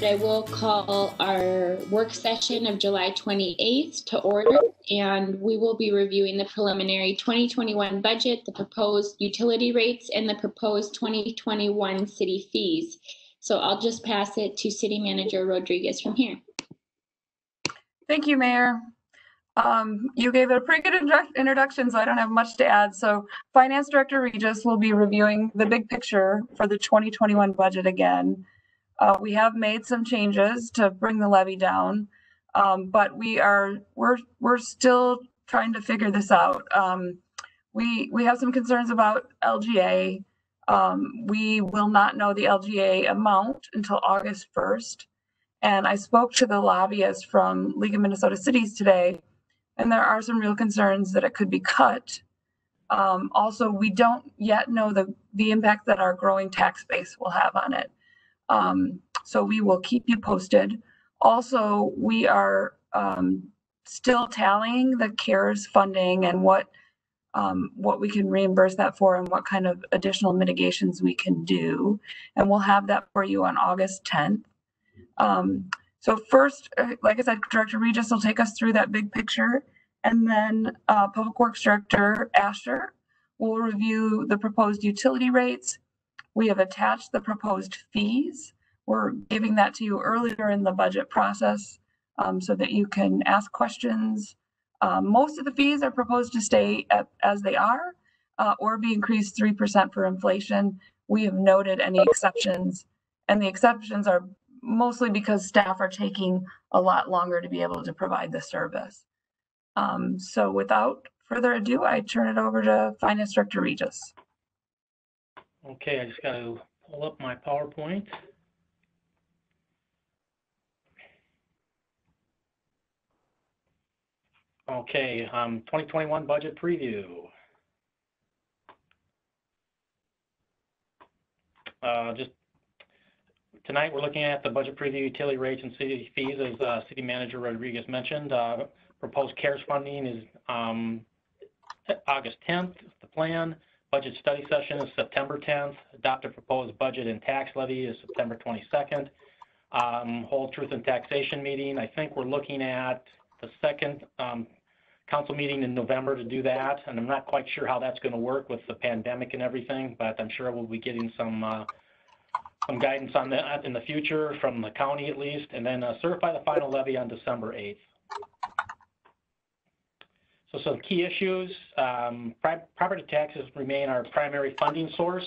I will call our work session of July 28th to order, and we will be reviewing the preliminary 2021 budget, the proposed utility rates, and the proposed 2021 city fees. So I'll just pass it to City Manager Rodriguez from here. Thank you, Mayor. You gave a pretty good introduction, so I don't have much to add. So Finance Director Regis will be reviewing the big picture for the 2021 budget again. We have made some changes to bring the levy down, but we're still trying to figure this out. We have some concerns about LGA. We will not know the LGA amount until August 1st. And I spoke to the lobbyist from League of Minnesota Cities today, and there are some real concerns that it could be cut. Also, we don't yet know the impact that our growing tax base will have on it. So we will keep you posted. Also, we are still tallying the CARES funding and what we can reimburse that for and what kind of additional mitigations we can do. And we'll have that for you on August 10th. So first, like I said, Director Regis will take us through that big picture, and then Public Works Director Asher will review the proposed utility rates. We have attached the proposed fees. We're giving that to you earlier in the budget process so that you can ask questions. Most of the fees are proposed to stay as they are or be increased 3% for inflation. We have noted any exceptions, and the exceptions are mostly because staff are taking a lot longer to be able to provide the service. So without further ado, I turn it over to Finance Director Regis. Okay, I just got to pull up my PowerPoint. Okay, 2021 budget preview. Just tonight we're looking at the budget preview, utility rates, and city fees, as City Manager Rodriguez mentioned. Proposed CARES funding is August 10th, the plan. Budget study session is September 10th. Adopt a proposed budget and tax levy is September 22nd. Whole truth and taxation meeting, I think we're looking at the second council meeting in November to do that, and I'm not quite sure how that's going to work with the pandemic and everything, but I'm sure we'll be getting some guidance on that in the future from the county at least, and then certify the final levy on December 8th. So some key issues, property taxes remain our primary funding source.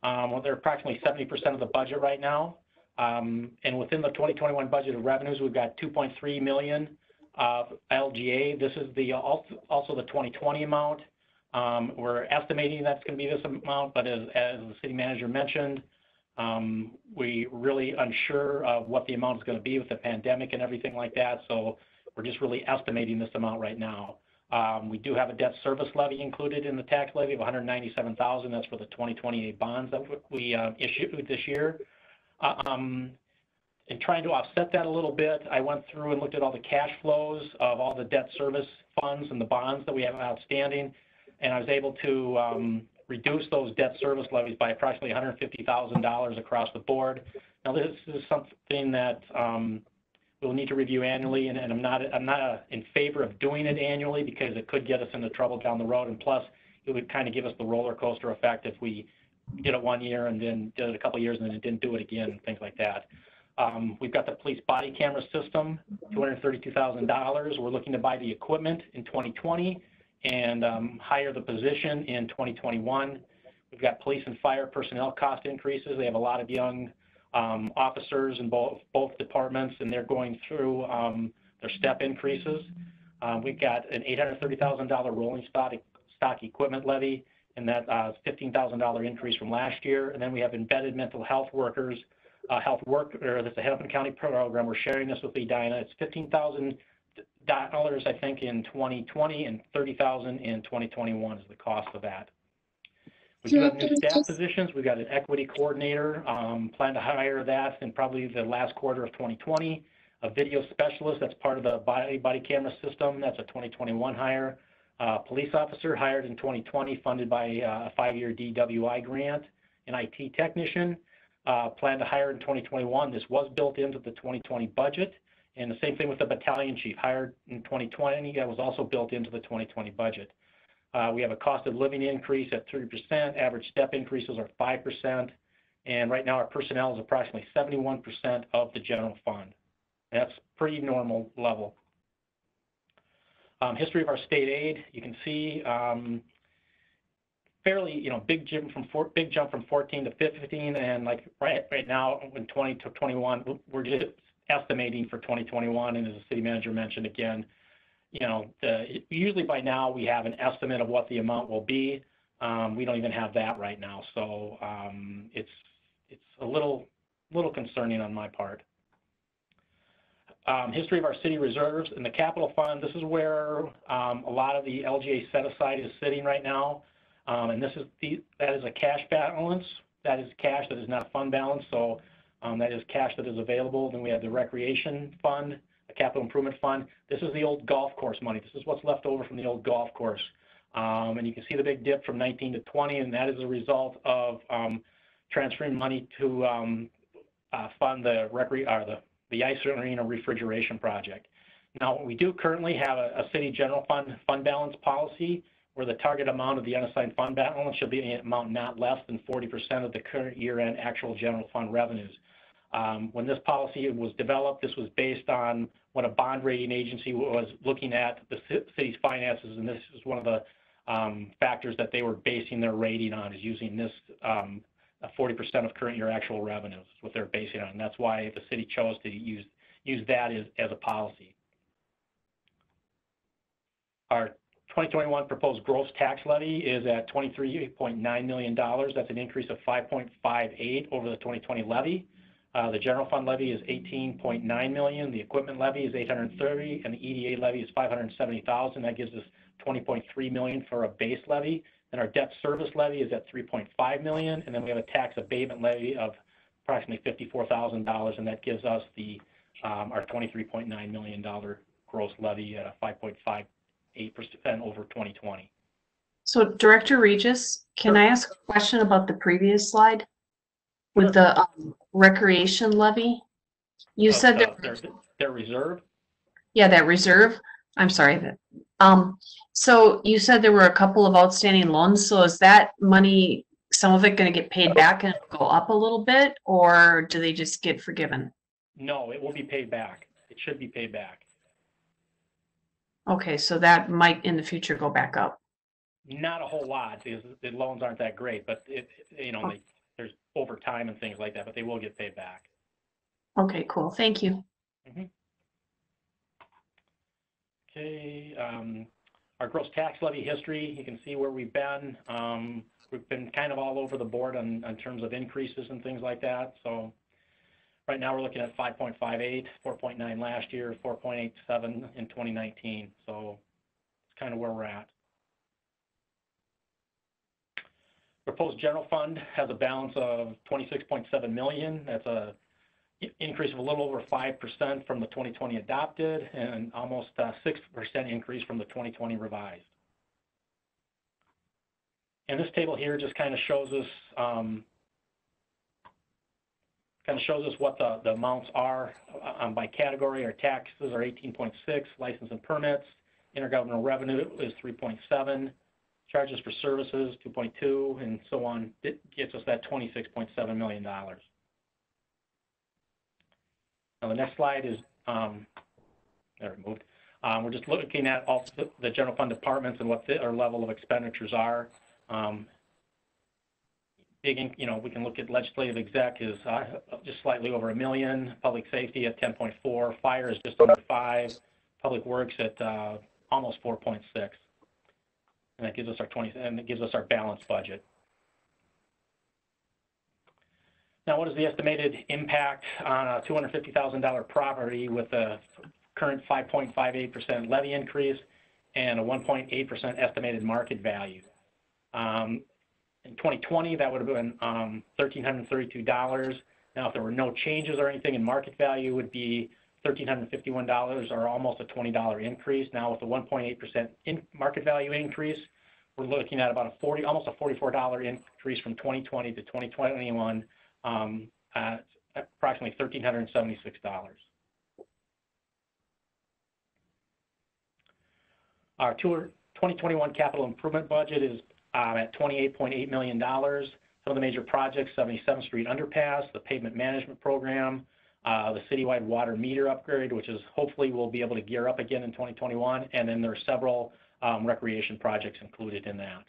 Well, they're approximately 70% of the budget right now. And within the 2021 budget of revenues, we've got $2.3 million of LGA. This is also the 2020 amount. We're estimating that's going to be this amount, but as the city manager mentioned, we're really unsure of what the amount is going to be with the pandemic and everything like that. So we're just really estimating this amount right now. We do have a debt service levy included in the tax levy of $197,000. That's for the 2028 bonds that we issued this year. And trying to offset that a little bit, I went through and looked at all the cash flows of all the debt service funds and the bonds that we have outstanding, and I was able to reduce those debt service levies by approximately $150,000 across the board. Now, this is something that we'll need to review annually, and I'm not in favor of doing it annually because it could get us into trouble down the road, and plus it would kind of give us the roller coaster effect if we did it one year and then did it a couple of years and then didn't do it again and things like that. We've got the police body camera system, $232,000. We're looking to buy the equipment in 2020 and hire the position in 2021. We've got police and fire personnel cost increases. They have a lot of young officers in both departments, and they're going through their step increases. We've got an $830,000 rolling stock equipment levy, and that $15,000 increase from last year. And then we have embedded mental health workers, that's a Hennepin County program. We're sharing this with Edina. It's $15,000, I think, in 2020, and $30,000 in 2021 is the cost of that. We do have new staff positions. We've got an equity coordinator, plan to hire that in probably the last quarter of 2020. A video specialist, that's part of the body camera system. That's a 2021 hire. Police officer hired in 2020, funded by a 5-year DWI grant. An IT technician. plan to hire in 2021. This was built into the 2020 budget. And the same thing with the battalion chief, hired in 2020. That was also built into the 2020 budget. We have a cost of living increase at 3%. Average step increases are 5%. And right now our personnel is approximately 71% of the general fund. That's pretty normal level. History of our state aid, you can see fairly, big jump from 14 to 15, and like right now in 20 to 21, we're just estimating for 2021. And as the city manager mentioned again, usually by now we have an estimate of what the amount will be. We don't even have that right now, so it's a little concerning on my part. History of our city reserves and the capital fund. This is where a lot of the LGA set aside is sitting right now, and that is a cash balance. That is cash. That is not a fund balance. So that is cash that is available. Then we have the recreation fund, the capital improvement fund. This is the old golf course money. This is what's left over from the old golf course, and you can see the big dip from 19 to 20, and that is a result of transferring money to fund the ice arena refrigeration project. Now, we do currently have a city general fund balance policy where the target amount of the unassigned fund balance should be an amount not less than 40% of the current year-end actual general fund revenues. When this policy was developed, this was based on what a bond rating agency was looking at the city's finances, and this is one of the factors that they were basing their rating on, is using this 40% of current year actual revenues is what they're basing on. And that's why the city chose to use that as a policy. Our 2021 proposed gross tax levy is at $23.9 million. That's an increase of 5.58 over the 2020 levy. The general fund levy is $18.9 million. The equipment levy is $830, and the EDA levy is $570,000. That gives us $20.3 million for a base levy. And our debt service levy is at $3.5 million, and then we have a tax abatement levy of approximately $54,000, and that gives us our $23.9 million gross levy at a 5.58% over 2020. So, Director Regis, can I ask a question about the previous slide with the recreation levy? You said their reserve. Yeah, that reserve. I'm sorry. So you said there were a couple of outstanding loans. So is that money, some of it going to get paid back and go up a little bit, or do they just get forgiven? No, it will be paid back. It should be paid back. Okay, so that might in the future go back up. Not a whole lot because the loans aren't that great, but there's over time and things like that, but they will get paid back. Okay, cool. Thank you. Mm-hmm. Okay, our gross tax levy history, you can see where we've been. We've been kind of all over the board in terms of increases and things like that. So right now we're looking at 5.58, 4.9 last year, 4.87 in 2019. So it's kind of where we're at. Proposed general fund has a balance of $26.7 million. That's a increase of a little over 5% from the 2020 adopted, and almost a 6% increase from the 2020 revised. And this table here just kind of shows us what the amounts are by category. Our taxes are 18.6, license and permits. Intergovernmental revenue is 3.7, charges for services 2.2, and so on. It gets us that $26.7 million. Now the next slide is, there we moved. We're just looking at all the general fund departments and what our level of expenditures are. We can look at legislative exec is just slightly over $1 million, public safety at 10.4, fire is just under 5, public works at almost 4.6, and that gives us our balanced budget. Now, what is the estimated impact on a $250,000 property with a current 5.58% levy increase and a 1.8% estimated market value? In 2020, that would have been $1,332. Now, if there were no changes or anything in market value, it would be $1,351 or almost a $20 increase. Now, with the 1.8% market value increase, we're looking at about almost a $44 increase from 2020 to 2021. approximately $1,376. Our 2021 capital improvement budget is at $28.8 million. Some of the major projects: 77th Street Underpass, the pavement management program, the citywide water meter upgrade, which is hopefully we'll be able to gear up again in 2021, and then there are several recreation projects included in that.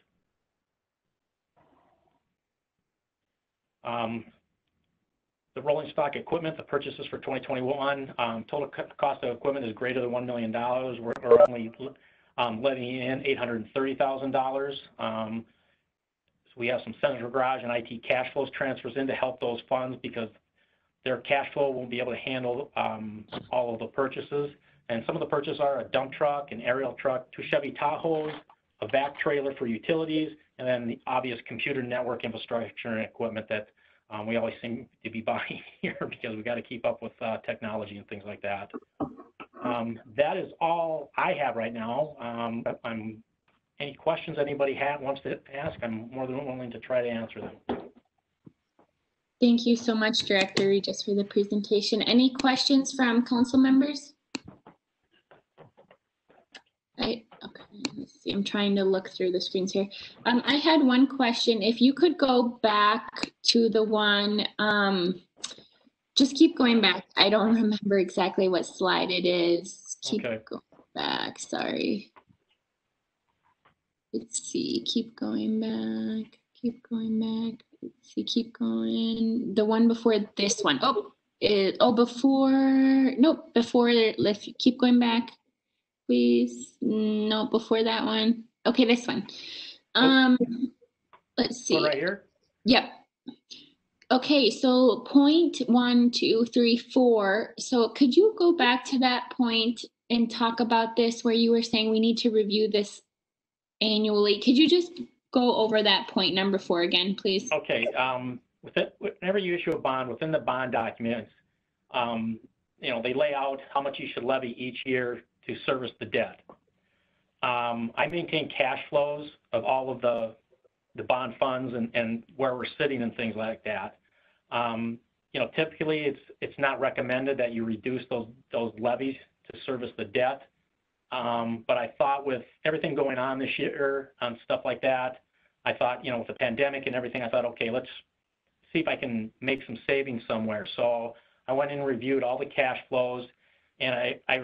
The rolling stock equipment, the purchases for 2021, total cost of equipment is greater than $1 million. We're only levying in $830,000. So we have some Senator Garage and IT cash flows transfers in to help those funds because their cash flow won't be able to handle all of the purchases. And some of the purchases are a dump truck, an aerial truck, 2 Chevy Tahoes, a vac trailer for utilities, and then the obvious computer network infrastructure and equipment that we always seem to be buying here because we got to keep up with technology and things like that. That is all I have right now. Any questions anybody wants to ask, I'm more than willing to try to answer them. Thank you so much, Director Regis, for the presentation. Any questions from council members? Okay, let's see. I'm trying to look through the screens here. I had one question. If you could go back to the one, just keep going back. I don't remember exactly what slide it is. Keep going back. Sorry. Let's see. Keep going back. Keep going back. Let's see. Keep going. The one before this one. Before. Let's keep going back, please. No, before that one. Okay, this one. Let's see. Right here. Yep. Okay, so point 1, 2, 3, 4. So could you go back to that point and talk about this where you were saying we need to review this annually? Could you just go over that point number 4 again, please? Okay. Whenever you issue a bond, within the bond documents, they lay out how much you should levy each year to service the debt. I maintain cash flows of all of the bond funds and where we're sitting and things like that. Typically it's not recommended that you reduce those levies to service the debt. But I thought with everything going on this year and stuff like that, I thought, with the pandemic and everything, I thought, okay, let's see if I can make some savings somewhere. So I went and reviewed all the cash flows, and I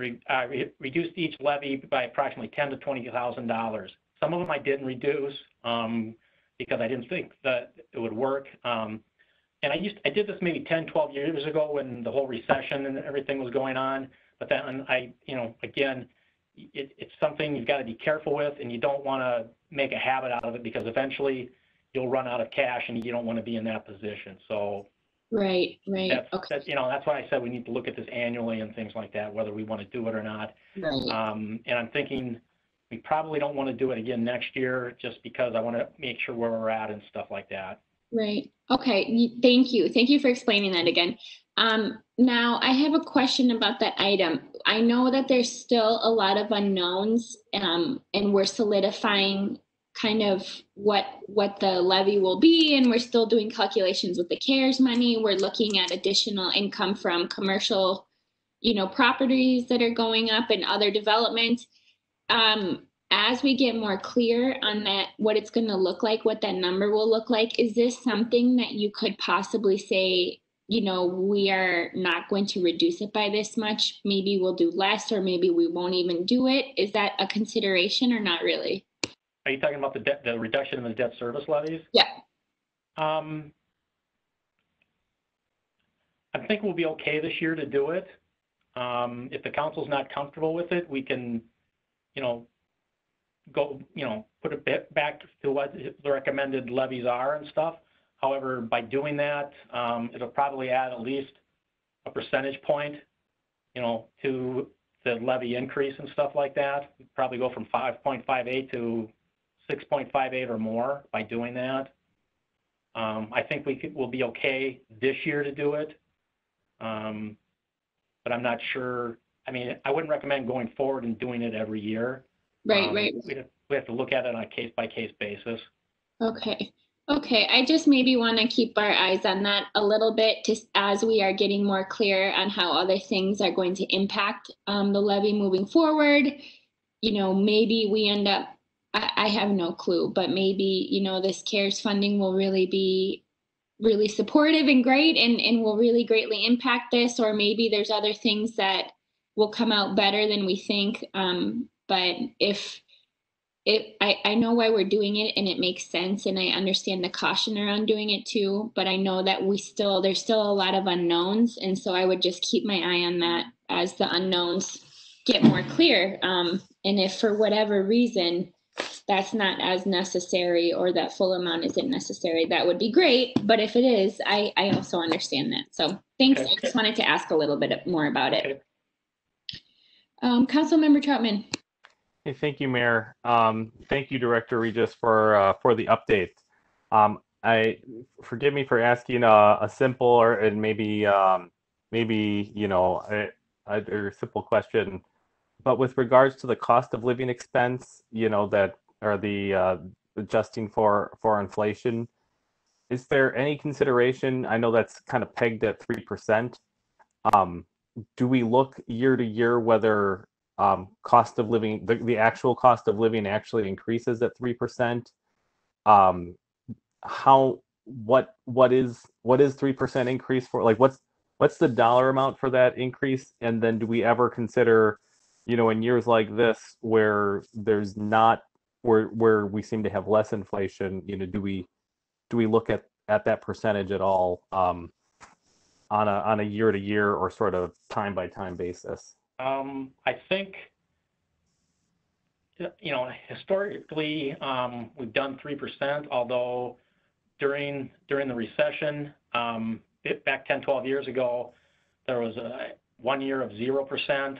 reduced each levy by approximately $10,000 to $20,000. Some of them I didn't reduce because I didn't think that it would work. And I did this maybe 10, 12 years ago when the whole recession and everything was going on. But then again, it's something you've got to be careful with, and you don't want to make a habit out of it because eventually you'll run out of cash and you don't want to be in that position. So right. That's why I said we need to look at this annually and things like that, whether we want to do it or not. Right. And I'm thinking we probably don't want to do it again next year just because I want to make sure where we're at and stuff like that. Right. Okay. Thank you. Thank you for explaining that again. Now I have a question about that item. I know that there's still a lot of unknowns, and we're solidifying kind of what the levy will be, and we're still doing calculations with the CARES money. We're looking at additional income from commercial, properties that are going up and other developments. As we get more clear on that, what it's going to look like, what that number will look like, is this something that you could possibly say, we are not going to reduce it by this much, maybe we'll do less, or maybe we won't even do it? Is that a consideration or not really? Are you talking about the reduction in the debt service levies? Yeah. I think we'll be okay this year to do it. If the council's not comfortable with it, we can, go, put it back to what the recommended levies are and stuff. However, by doing that, it'll probably add at least a percentage point, to the levy increase and stuff like that. We'd probably go from 5.58 to 6.58 or more by doing that. I think we'll be okay this year to do it, but I'm not sure. I mean, I wouldn't recommend going forward and doing it every year. Right. We have to look at it on a case-by-case basis. Okay. Okay, I just maybe want to keep our eyes on that a little bit just as we are getting more clear on how other things are going to impact the levy moving forward. You know, maybe we end up, I have no clue, but maybe, you know, this CARES funding will really be really supportive and great and will really greatly impact this, or maybe there's other things that will come out better than we think. But if I know why we're doing it and it makes sense and I understand the caution around doing it too, but I know that there's still a lot of unknowns. And so I would just keep my eye on that as the unknowns get more clear. And if for whatever reason that's not as necessary or that full amount isn't necessary, that would be great. But if it is, I also understand that. So thanks. Okay. I just wanted to ask a little bit more about Okay. it. Councilmember Troutman. Hey, thank you, Mayor. Thank you, Director Regis, for the update. Forgive me for asking a simple or maybe you know a simple question, but with regards to the cost of living expense, you know, that are the adjusting for inflation, is there any consideration? I know that's kind of pegged at 3%. Do we look year to year whether cost of living, the actual cost of living actually increases at 3%? What is 3% increase for? Like, what's the dollar amount for that increase? And then do we ever consider, you know, in years like this where there's not, where we seem to have less inflation, you know, do we look at that percentage at all on a year to year or sort of time by time basis? I think, you know, historically, we've done 3%, although during the recession, back 10, 12 years ago, there was 1 year of 0%.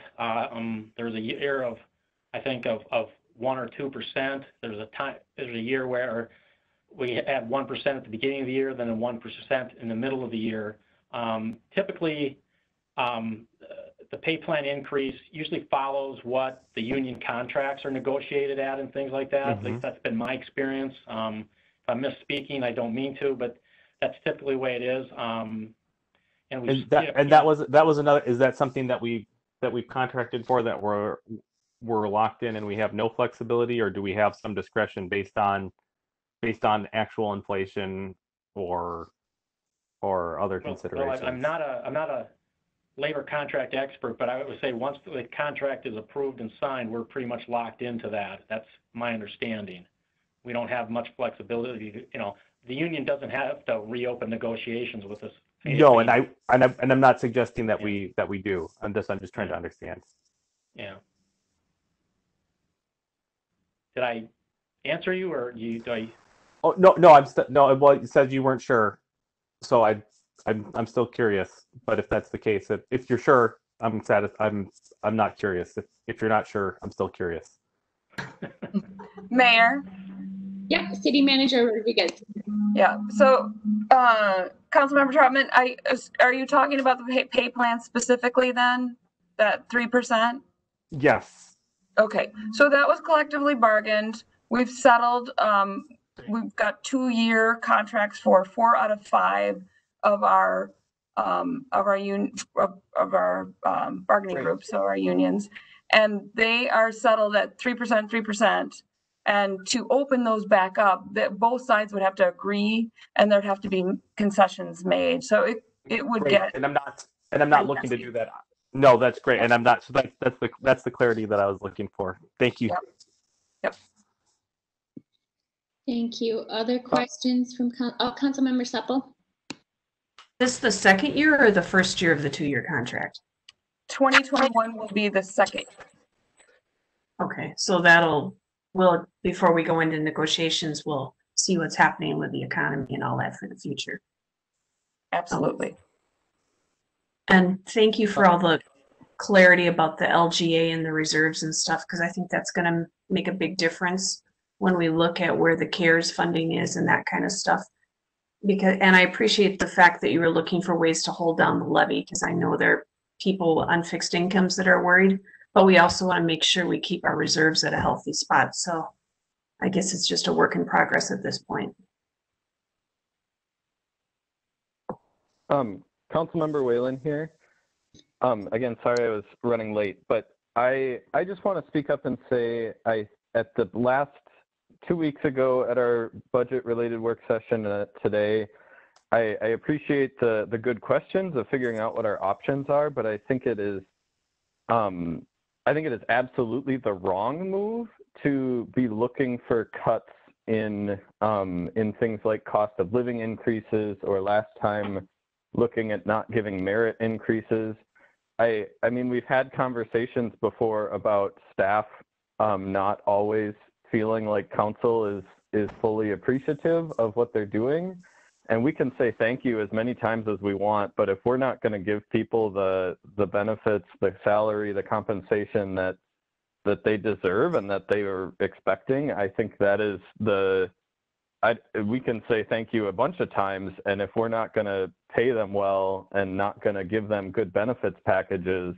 There was a year of, I think, of 1 or 2%. There's a year where we had 1% at the beginning of the year, then a 1% in the middle of the year. Typically, the pay plan increase usually follows what the union contracts are negotiated at and things like that. At least that's been my experience. If I'm misspeaking, I don't mean to, but that's typically the way it is. That was another. Is that something that we've contracted for, that we're locked in and we have no flexibility, or do we have some discretion based on actual inflation or other considerations? Well, I'm not a labor contract expert, but I would say once the contract is approved and signed, we're pretty much locked into that. That's my understanding. We don't have much flexibility. You know, the union doesn't have to reopen negotiations with us. No, and I'm not suggesting that we do. I'm just trying to understand. Yeah. Did I answer you, or do I? Oh no, no. Well, you said you weren't sure, so I'm still curious. But if that's the case, if you're sure, I'm not curious. If you're not sure, I'm still curious. Mayor? Yeah, City Manager Rodriguez. Yeah, so Councilmember Troutman, are you talking about the pay plan specifically then? That 3%? Yes. Okay, so that was collectively bargained. We've settled, we've got 2-year contracts for 4 out of 5 of our bargaining groups, so our unions, and they are settled at 3%. And to open those back up, that both sides would have to agree, and there'd have to be concessions made. So it would Great. get. And I'm not looking to do that. No, that's great, and I'm not. So that's the clarity that I was looking for. Thank you. Yep. Thank you. Other questions from Councilmember Supple? This the second year or the first year of the 2-year contract? 2021 will be the second. Okay, so before we go into negotiations, we'll see what's happening with the economy and all that for the future. Absolutely. And thank you for all the clarity about the LGA and the reserves and stuff, because I think that's going to make a big difference when we look at where the CARES funding is and that kind of stuff. And I appreciate the fact that you were looking for ways to hold down the levy, because I know there are people on fixed incomes that are worried, but we also want to make sure we keep our reserves at a healthy spot. So I guess it's just a work in progress at this point. Councilmember Whalen here. Again, sorry I was running late, but I just want to speak up and say at the last 2 weeks ago at our budget-related work session today, I appreciate the good questions of figuring out what our options are, but I think it is absolutely the wrong move to be looking for cuts in things like cost of living increases, or last time looking at not giving merit increases. I mean, we've had conversations before about staff not always feeling like council is fully appreciative of what they're doing. And we can say thank you as many times as we want, but if we're not going to give people the benefits, the salary, the compensation that they deserve and that they are expecting, I think that is we can say thank you a bunch of times, and if we're not going to pay them well and not going to give them good benefits packages,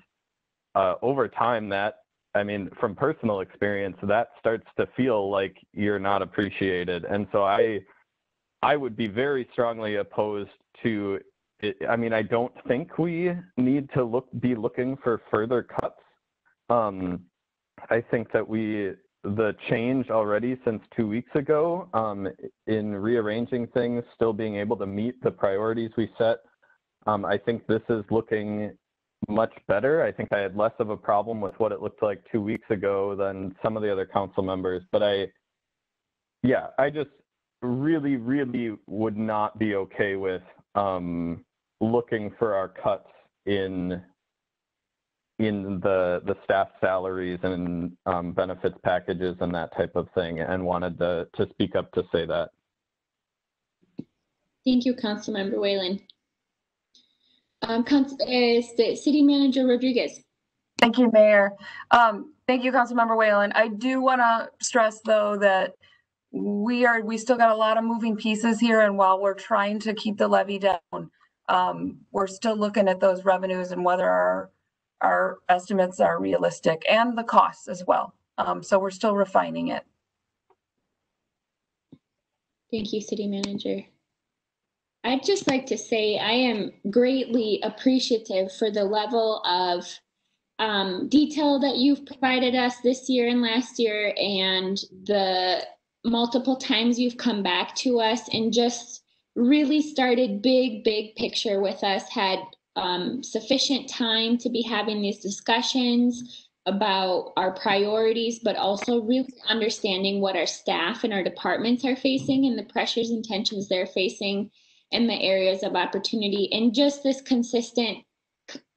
over time, that, I mean, from personal experience, that starts to feel like you're not appreciated. And so I would be very strongly opposed to it. I mean, I don't think we need to be looking for further cuts. I think that the change already since 2 weeks ago in rearranging things, still being able to meet the priorities we set, I think this is looking much better. I think I had less of a problem with what it looked like 2 weeks ago than some of the other council members. But I just really, really would not be okay with looking for our cuts in the staff salaries and benefits packages and that type of thing, and wanted to speak up to say that. Thank you, Councilmember Whalen. City Manager Rodriguez. Thank you, Mayor. Thank you, Councilmember Whalen. I do want to stress, though, that we still got a lot of moving pieces here, and while we're trying to keep the levy down, we're still looking at those revenues and whether our estimates are realistic, and the costs as well. So we're still refining it. Thank you, City Manager. I'd just like to say I am greatly appreciative for the level of detail that you've provided us this year and last year, and the multiple times you've come back to us and just really started big picture with us, had sufficient time to be having these discussions about our priorities, but also really understanding what our staff and our departments are facing and the pressures and tensions they're facing and the areas of opportunity, and just this consistent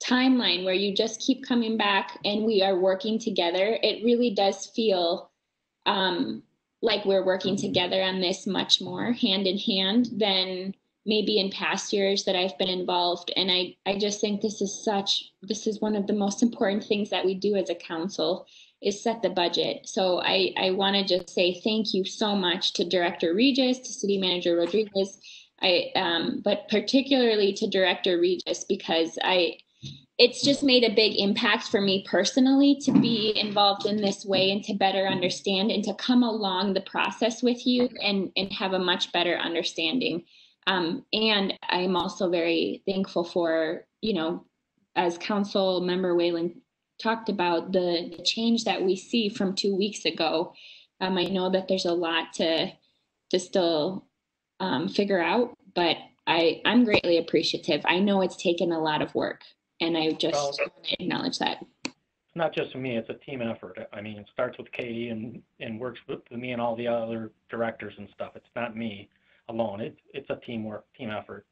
timeline where you just keep coming back and we are working together. It really does feel like we're working together on this much more hand in hand than maybe in past years that I've been involved. And I just think this is one of the most important things that we do as a council, is set the budget. So I want to just say thank you so much to Director Regis, to City Manager Rodriguez, but particularly to Director Regis, because it's just made a big impact for me personally to be involved in this way and to better understand and to come along the process with you and have a much better understanding. And I'm also very thankful for, as Council Member Whalen talked about, the change that we see from 2 weeks ago. I know that there's a lot to still figure out, but I'm greatly appreciative. I know it's taken a lot of work, and I just want to acknowledge that. It's not just me, it's a team effort. I mean, it starts with Katie and works with me and all the other directors and stuff. It's not me alone. It's a team effort.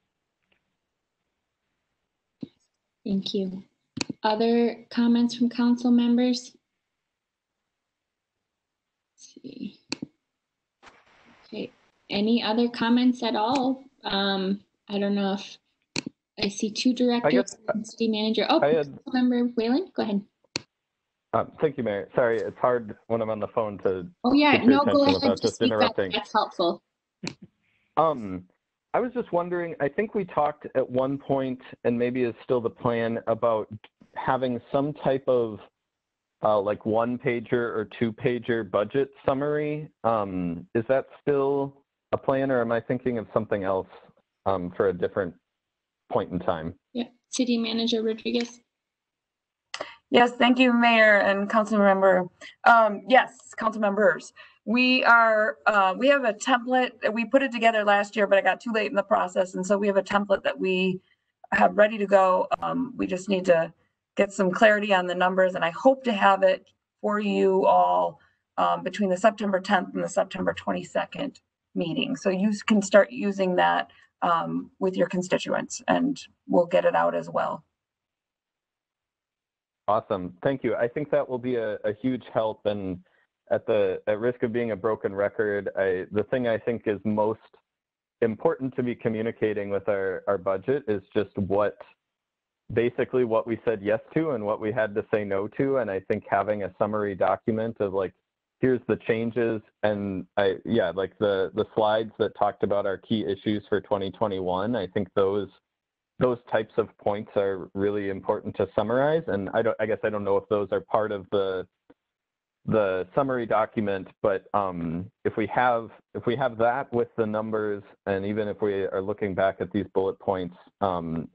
Thank you. Other comments from council members? Let's see. Okay. Any other comments at all? I don't know if I see two directors and city manager. Oh, Member Whalen, go ahead. Thank you, Mayor. Sorry, it's hard when I'm on the phone to. Oh yeah, no, go ahead. Without just interrupting. That's helpful. I was just wondering, I think we talked at one point, and maybe it's still the plan, about having some type of like 1-pager or 2-pager budget summary. Is that still a plan, or am I thinking of something else for a different point in time. Yeah, City Manager Rodriguez. Yes, thank you, Mayor and Council Member. Yes, Council Members. We have a template. We put it together last year, but I got too late in the process. And so we have a template that we have ready to go. We just need to get some clarity on the numbers, and I hope to have it for you all between the September 10th and the September 22nd meeting. So you can start using that with your constituents, and we'll get it out as well. Awesome. Thank you. I think that will be a huge help. And at risk of being a broken record, the thing I think is most important to be communicating with our budget is just basically what we said yes to and what we had to say no to. And I think having a summary document of like, here's the changes, and like the slides that talked about our key issues for 2021, I think those types of points are really important to summarize. And I guess I don't know if those are part of the summary document, but if we have that with the numbers, and even if we are looking back at these bullet points,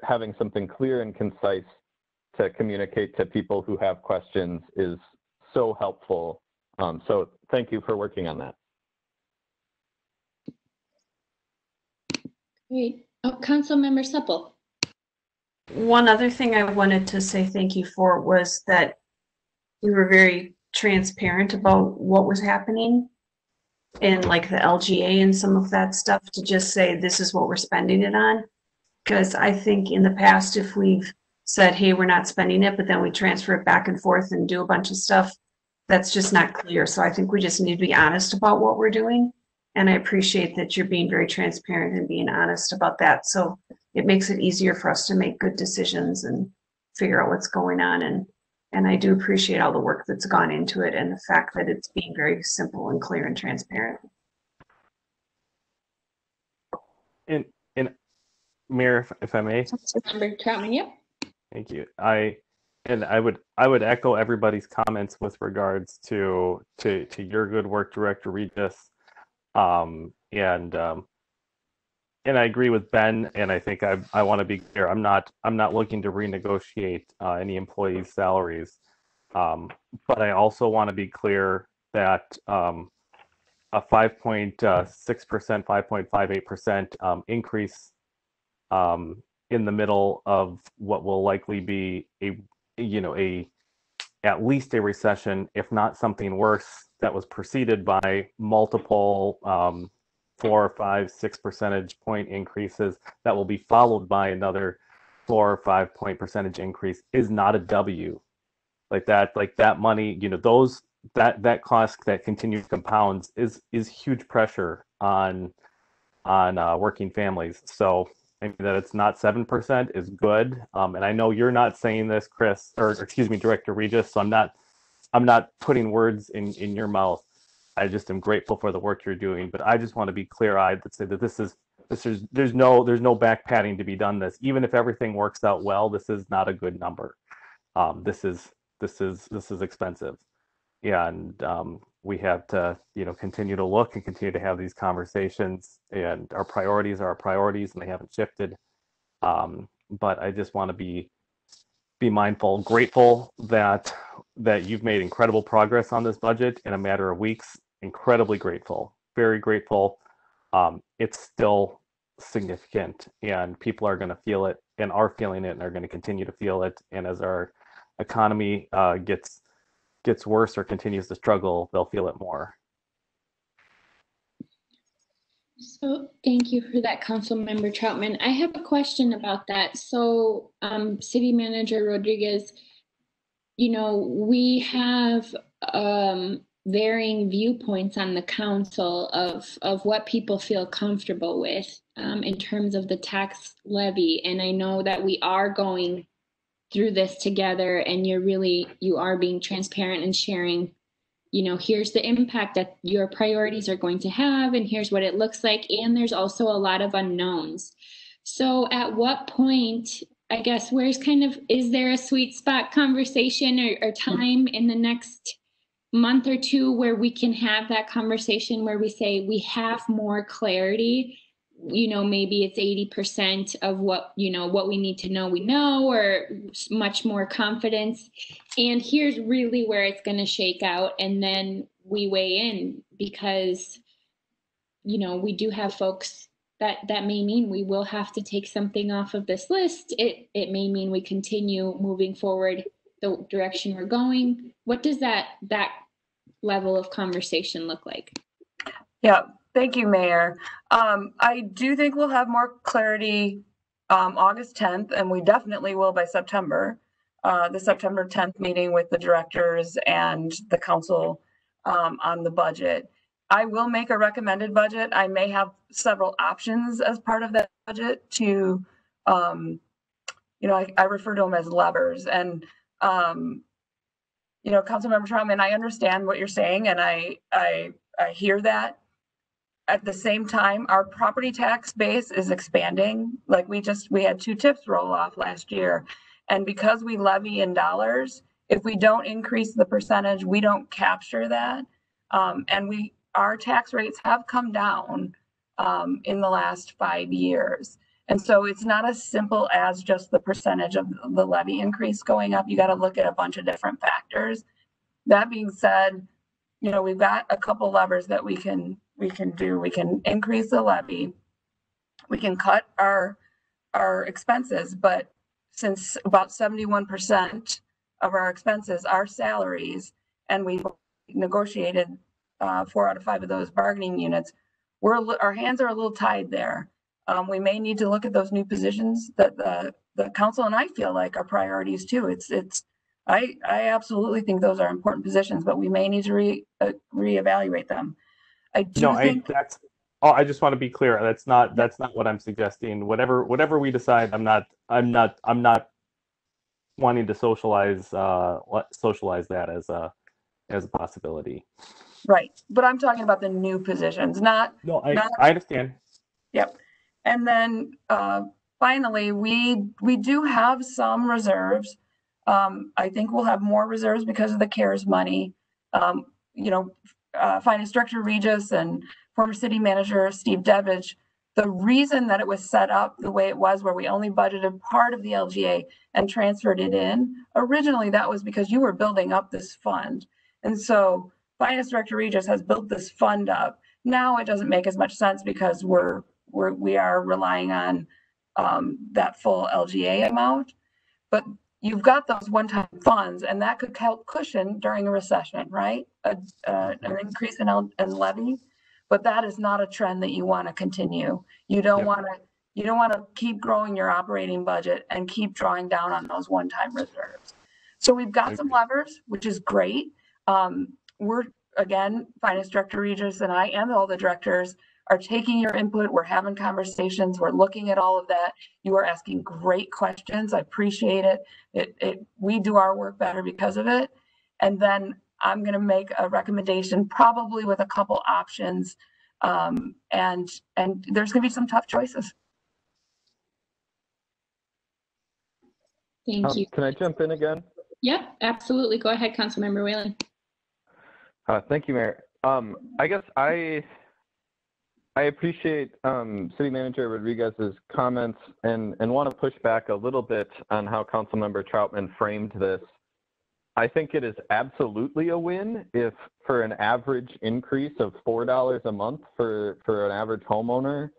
having something clear and concise to communicate to people who have questions is so helpful. So thank you for working on that. Great. Oh, Councilmember Supple. One other thing I wanted to say thank you for was that we were very transparent about what was happening and like the LGA and some of that stuff, to just say this is what we're spending it on. Because I think in the past, if we've said, hey, we're not spending it, but then we transfer it back and forth and do a bunch of stuff, that's just not clear. So I think we just need to be honest about what we're doing. And I appreciate that you're being very transparent and being honest about that. So it makes it easier for us to make good decisions and figure out what's going on. And I do appreciate all the work that's gone into it and the fact that it's being very simple and clear and transparent. And Mayor, if I may. Councilmember Troutman, yep. Thank you. I would echo everybody's comments with regards to your good work, Director Regis. And I agree with Ben, and I think I want to be clear. I'm not looking to renegotiate any employees' salaries, but I also want to be clear that a 5.6%, 5.58% increase in the middle of what will likely be at least a recession, if not something worse, that was preceded by multiple 4, 5, 6 percentage point increases that will be followed by another 4 or 5 point percentage increase is not a W. Like that money, that cost that continues compounds is huge pressure on working families. So I mean, that it's not 7% is good. And I know you're not saying this, Chris, or excuse me, Director Regis. So I'm not putting words in your mouth. I just am grateful for the work you're doing, but I just want to be clear-eyed that say that there's no back padding to be done. This, even if everything works out well, this is not a good number. This is expensive, and we have to continue to look and continue to have these conversations. And our priorities are our priorities, and they haven't shifted. But I just want to be mindful, grateful that you've made incredible progress on this budget in a matter of weeks. Incredibly grateful, very grateful. It's still significant, and people are going to feel it and are feeling it and are going to continue to feel it. And as our economy gets worse or continues to struggle, they'll feel it more. So thank you for that, Councilmember Troutman. I have a question about that. So City Manager Rodriguez, we have varying viewpoints on the council of what people feel comfortable with in terms of the tax levy. And I know that we are going through this together, and you are being transparent and sharing, here's the impact that your priorities are going to have, and here's what it looks like. And there's also a lot of unknowns. So at what point, I guess, is there a sweet spot conversation or time in the next month or two where we can have that conversation where we say we have more clarity? maybe it's 80% of what we need to know, we know, or much more confidence. And here's really where it's going to shake out. And then we weigh in, because, we do have folks that may mean we will have to take something off of this list. It may mean we continue moving forward the direction we're going. What does that level of conversation look like? Yeah, thank you, Mayor. I do think we'll have more clarity August 10th, and we definitely will by September. The September 10th meeting with the directors and the council on the budget. I will make a recommended budget. I may have several options as part of that budget to, I refer to them as levers. And, Councilmember Trautman, I understand what you're saying, and I hear that. At the same time, our property tax base is expanding. Like we had 2 tips roll off last year. And because we levy in dollars, if we don't increase the percentage, we don't capture that. And our tax rates have come down in the last 5 years. And so it's not as simple as just the percentage of the levy increase going up. You got to look at a bunch of different factors. That being said, we've got a couple levers that we can do. We can increase the levy. We can cut our expenses, but since about 71% of our expenses are salaries, and we've negotiated 4 out of 5 of those bargaining units, our hands are a little tied there. We may need to look at those new positions that the council and I feel like are priorities too. I absolutely think those are important positions, but we may need to reevaluate them. I just want to be clear. That's not what I'm suggesting. Whatever we decide, I'm not wanting to socialize that as a possibility. Right, but I'm talking about the new positions, not. No, I understand. Yep, and then finally, we do have some reserves. I think we'll have more reserves because of the CARES money. Finance Director Regis and former City Manager Steve Devich, the reason that it was set up the way it was, where we only budgeted part of the LGA and transferred it in, originally that was because you were building up this fund. And so Finance Director Regis has built this fund up. Now it doesn't make as much sense because we are relying on that full LGA amount. But you've got those one-time funds, and that could help cushion during a recession, right? An increase in levy, but that is not a trend that you want to continue. You don't want to keep growing your operating budget and keep drawing down on those one-time reserves. So we've got some levers, which is great. We're, again, Finance Director Regis and I and all the directors are taking your input. We're having conversations. We're looking at all of that. You are asking great questions. I appreciate it. We do our work better because of it. And then I'm going to make a recommendation, probably with a couple options. And there's going to be some tough choices. Thank you. Can I jump in again? Yep, absolutely. Go ahead, Councilmember Whalen. Thank you, Mayor. I guess I appreciate City Manager Rodriguez's comments and want to push back a little bit on how Councilmember Trautman framed this. I think it is absolutely a win if, for an average increase of $4 a month for an average homeowner,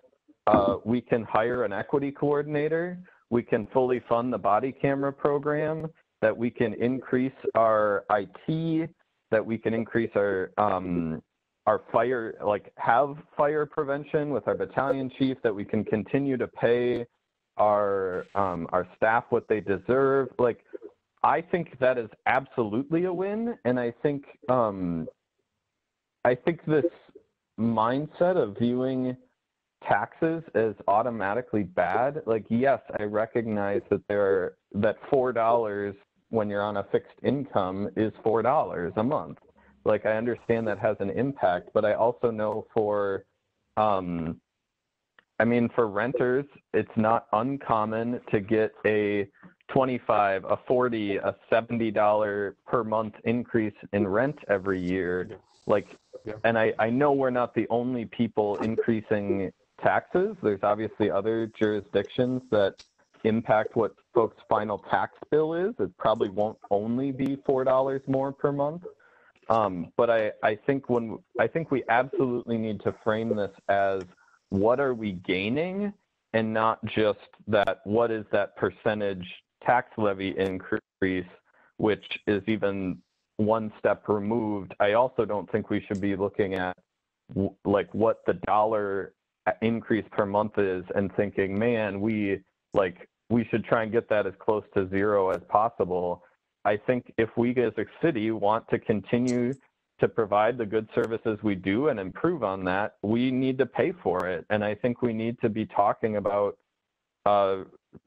we can hire an equity coordinator, we can fully fund the body camera program, that we can increase our IT, that we can increase our fire, have fire prevention with our battalion chief, that we can continue to pay our staff what they deserve. I think that is absolutely a win, and I think this mindset of viewing taxes as automatically bad, yes, I recognize that that $4 when you're on a fixed income is $4 a month. I understand that has an impact, but I also know for renters, it's not uncommon to get a $25, a $40, a $70 per month increase in rent every year. And I know we're not the only people increasing taxes. There's obviously other jurisdictions that impact what folks' final tax bill is. It probably won't only be $4 more per month. But I think we absolutely need to frame this as what are we gaining, and not just that what is that percentage tax levy increase, which is even one step removed. I also don't think we should be looking at like what the dollar increase per month is and thinking, man, we should try and get that as close to zero as possible. I think if we as a city want to continue to provide the good services we do and improve on that, we need to pay for it. And I think we need to be talking about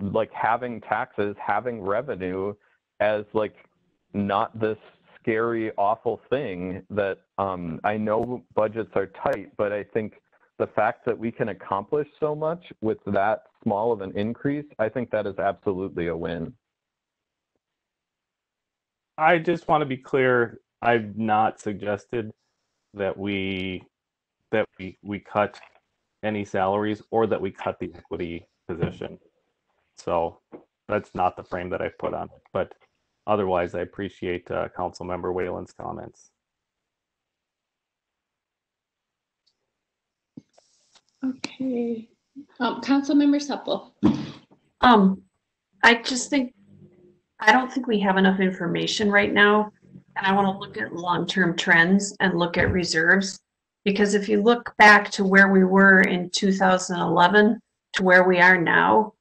like having taxes, having revenue as like not this scary, awful thing that I know budgets are tight, but I think the fact that we can accomplish so much with that small of an increase, I think that is absolutely a win. I just want to be clear. I've not suggested that we cut any salaries or that we cut the equity position. So that's not the frame that I've put on it. But otherwise, I appreciate Councilmember Whalen's comments. Okay. Councilmember Supple. I just think, I don't think we have enough information right now. And I want to look at long-term trends and look at reserves. Because if you look back to where we were in 2011 to where we are now,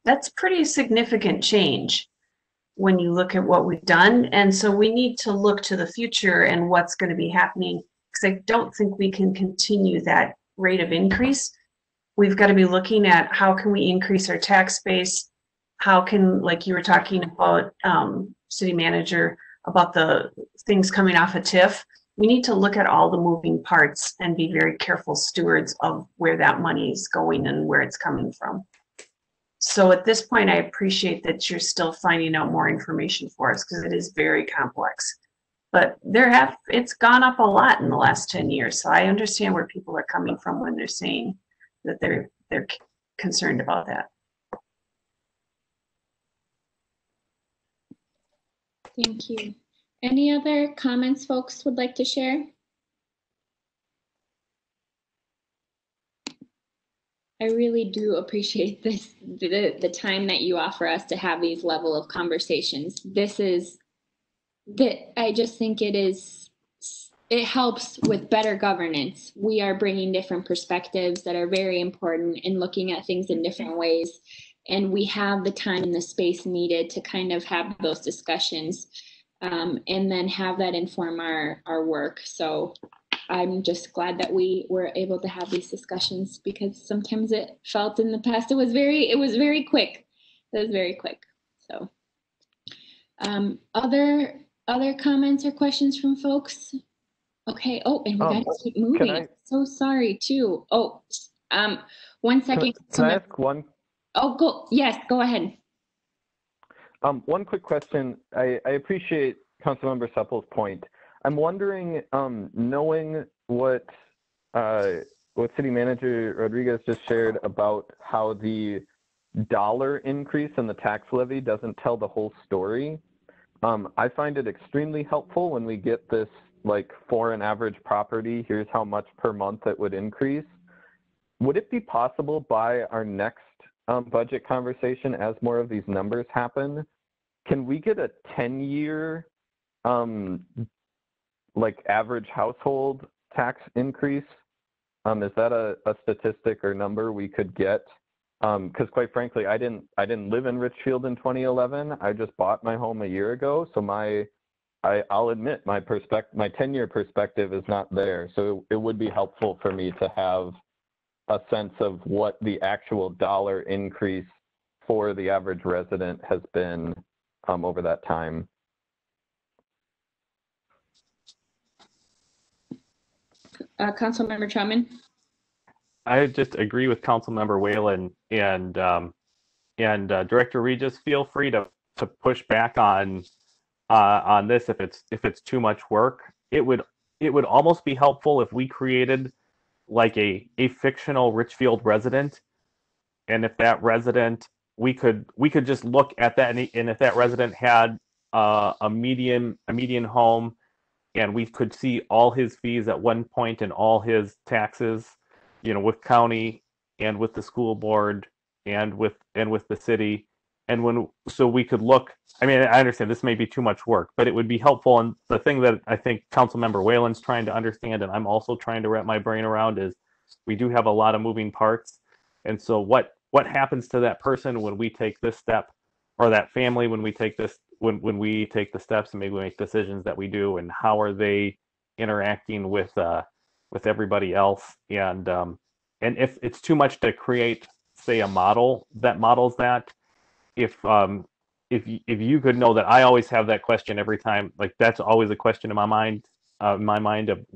that's pretty significant change when you look at what we've done. And so we need to look to the future and what's going to be happening, because I don't think we can continue that rate of increase. We've got to be looking at how can we increase our tax base, how can, like you were talking about, city manager, about the things coming off a TIF. We need to look at all the moving parts and be very careful stewards of where that money is going and where it's coming from. So at this point, I appreciate that you're still finding out more information for us, because it is very complex. But it's gone up a lot in the last 10 years. So I understand where people are coming from when they're saying that they're concerned about that. Thank you. Any other comments folks would like to share? I really do appreciate this, the time that you offer us to have these level of conversations. I just think it helps with better governance. We are bringing different perspectives that are very important in looking at things in different ways. And we have the time and the space needed to kind of have those discussions and then have that inform our work. So I'm just glad that we were able to have these discussions, because sometimes it felt in the past it was very quick. It was very quick. So other comments or questions from folks? Okay. Oh, and we got to keep moving. I'm so sorry too. Oh, 1 second. Can I ask one? Oh, go. Yes, go ahead. One quick question. I appreciate Councilmember Supple's point. I'm wondering, knowing what City Manager Rodriguez just shared about how the dollar increase in the tax levy doesn't tell the whole story. I find it extremely helpful when we get this, like, for an average property, here's how much per month it would increase. Would it be possible by our next budget conversation, as more of these numbers happen, can we get a 10-year like average household tax increase? Is that a statistic or number we could get? Because quite frankly, I didn't live in Richfield in 2011. I just bought my home a year ago, so I'll admit my 10-year perspective is not there. So it would be helpful for me to have a sense of what the actual dollar increase for the average resident has been over that time. Councilmember Truman. I just agree with Councilmember Whalen and Director Regis. Feel free to push back on this if it's too much work. It would almost be helpful if we created like a fictional Richfield resident, and if that resident, we could just look at that, and if that resident had a median home, and we could see all his fees at one point and all his taxes, with county and with the school board and with the city, and so we could look. I mean, I understand this may be too much work, but it would be helpful. And the thing that I think Councilmember Whalen's trying to understand, and I'm also trying to wrap my brain around, is we do have a lot of moving parts. And so what happens to that person when we take this step, or that family when we take this, when we take the steps and maybe we make decisions that we do, and how are they interacting with everybody else? And if it's too much to create, say, a model that models that, if you could know that I always have that question every time, like that's always a question in my mind of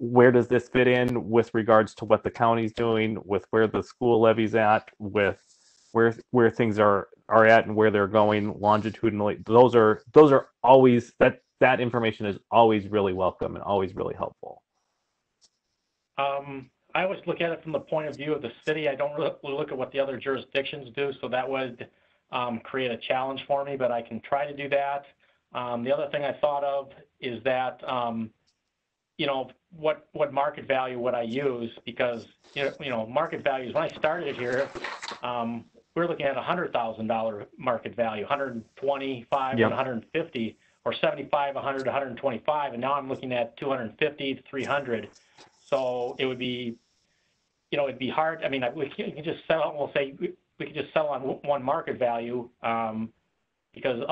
where does this fit in with regards to what the county's doing, with where the school levy's at, with where things are at and where they're going longitudinally. Those are always, that information is always really welcome and always really helpful. I always look at it from the point of view of the city. I don't really look at what the other jurisdictions do, so that would create a challenge for me, but I can try to do that. The other thing I thought of is that, what market value would I use? Because, market values, when I started here, we were looking at $100,000 market value, 125 Yep. and 150, or 75, 100, 125, and now I'm looking at 250 to 300. So it would be, it'd be hard. I mean, we can just sell. We'll say we could just sell on one market value, because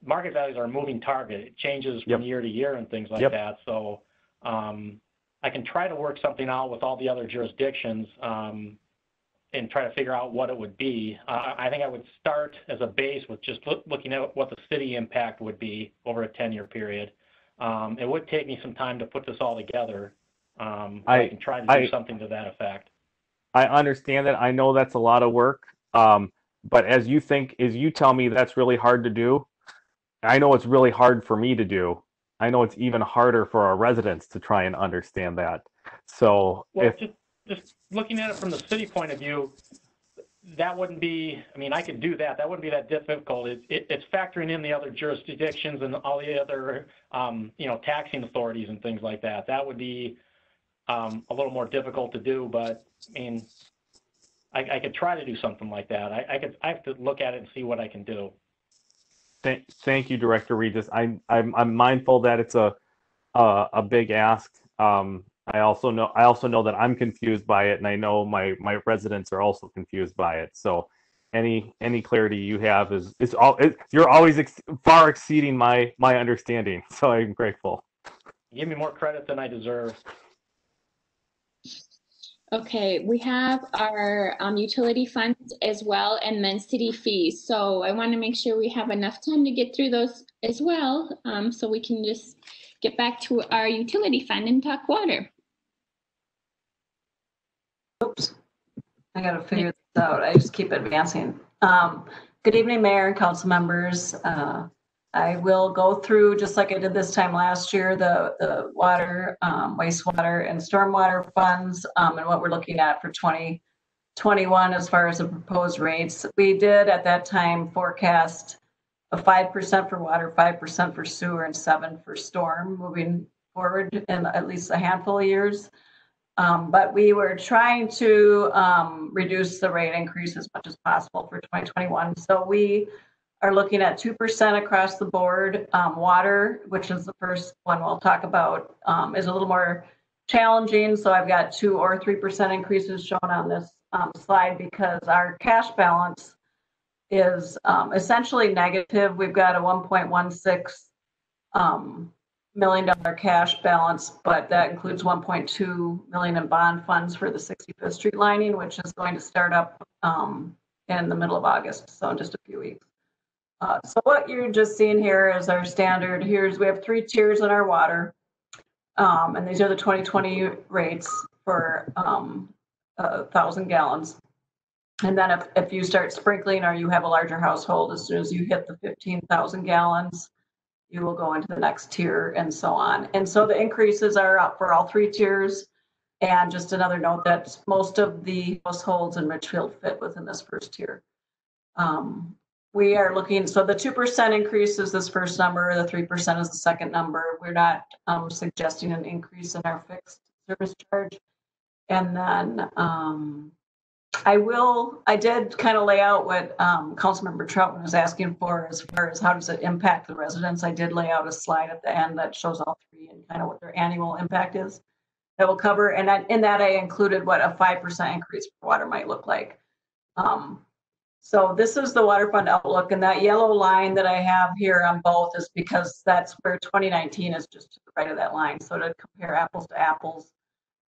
market values are a moving target. It changes from year to year and things like that. So I can try to work something out with all the other jurisdictions and try to figure out what it would be. I think I would start as a base with just looking at what the city impact would be over a 10-year period. It would take me some time to put this all together. I can try to do something to that effect. I understand that. I know that's a lot of work. But as you tell me that's really hard to do, I know it's really hard for me to do. I know it's even harder for our residents to try and understand that. So just looking at it from the city point of view, that wouldn't be, I mean, I could do that. That wouldn't be that difficult. It's factoring in the other jurisdictions and all the other, taxing authorities and things like that. That would be a little more difficult to do, but I mean, I could try to do something like that. I have to look at it and see what I can do. Thank you, Director Regis. I'm mindful that it's a big ask. I also know that I'm confused by it, and I know my residents are also confused by it. So any clarity you have you're always far exceeding my understanding. So I'm grateful. You give me more credit than I deserve. Okay, we have our utility funds as well, and then city fees. So I want to make sure we have enough time to get through those as well, so we can just get back to our utility fund and talk water. Oops, I got to figure this out. I just keep advancing. Good evening, Mayor and council members. I will go through, just like I did this time last year, the water, wastewater, and stormwater funds, and what we're looking at for 2021 as far as the proposed rates. We did at that time forecast a 5% for water, 5% for sewer, and 7% for storm moving forward in at least a handful of years. But we were trying to reduce the rate increase as much as possible for 2021. So we are looking at 2% across the board. Water, which is the first one we'll talk about, is a little more challenging. So I've got 2 or 3% increases shown on this slide because our cash balance is essentially negative. We've got a $1.16 million cash balance, but that includes $1.2 million in bond funds for the 65th Street lining, which is going to start up in the middle of August, so in just a few weeks. So what you're just seeing here is our standard. We have 3 tiers in our water, and these are the 2020 rates for 1,000 gallons. And then if you start sprinkling or you have a larger household, as soon as you hit the 15,000 gallons, you will go into the next tier and so on. And so the increases are up for all 3 tiers. And just another note that most of the households in Richfield fit within this first tier. We are looking, so the 2% increase is this first number, the 3% is the second number. We're not suggesting an increase in our fixed service charge. And then I did kind of lay out what Councilmember Troutman was asking for as far as how does it impact the residents. I did lay out a slide at the end that shows all three and kind of what their annual impact is that will cover. And in that I included what a 5% increase for water might look like. So this is the water fund outlook, and that yellow line that I have here on both is because that's where 2019 is just to the right of that line. So to compare apples to apples,